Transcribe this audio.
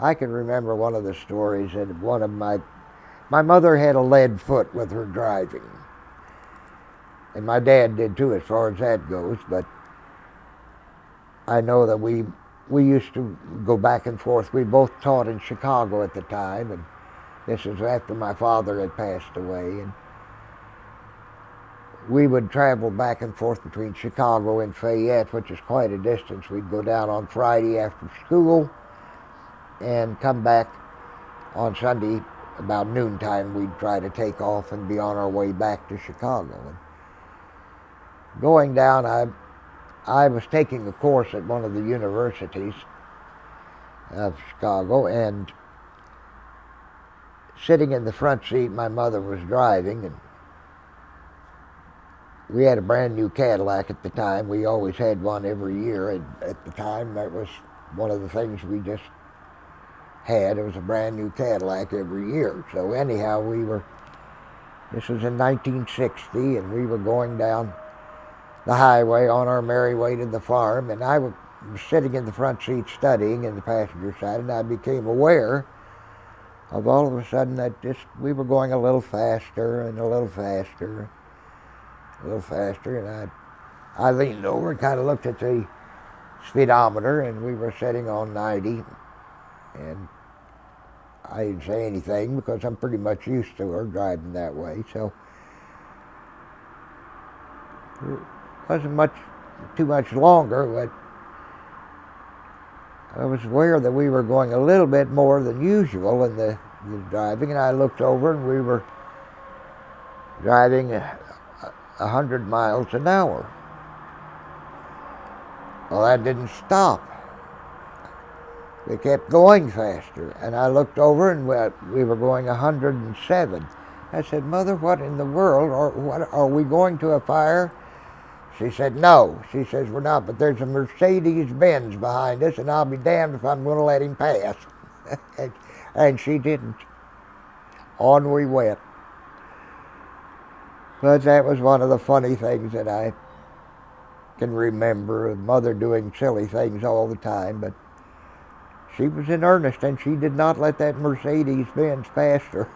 I can remember one of the stories that my mother had a lead foot with her driving. And my dad did too, as far as that goes, but I know that we used to go back and forth. We both taught in Chicago at the time, and this was after my father had passed away. And we would travel back and forth between Chicago and Fayette, which is quite a distance. We'd go down on Friday after school and come back on Sunday about noontime. We'd try to take off and be on our way back to Chicago. And going down, I was taking a course at one of the universities of Chicago, and sitting in the front seat, my mother was driving, and we had a brand new Cadillac at the time. We always had one every year, and at the time that was one of the things we just had. It was a brand new Cadillac every year. So anyhow, this was in 1960, and we were going down the highway on our merry way to the farm, and I was sitting in the front seat studying in the passenger side, and I became aware of all of a sudden that we were going a little faster and a little faster. A little faster, and I leaned over and kind of looked at the speedometer, and we were sitting on 90, and I didn't say anything because I'm pretty much used to her driving that way, so it wasn't too much longer, but I was aware that we were going a little bit more than usual in the driving, and I looked over, and we were driving 100 miles an hour. Well, that didn't stop. We kept going faster, and I looked over, and we were going 107. I said, "Mother, what in the world? Are we going to a fire?" She said, "No." She says, "We're not, but there's a Mercedes-Benz behind us, and I'll be damned if I'm going to let him pass." And she didn't. On we went. But that was one of the funny things that I can remember, Mother doing silly things all the time, but she was in earnest, and she did not let that Mercedes-Benz pass her.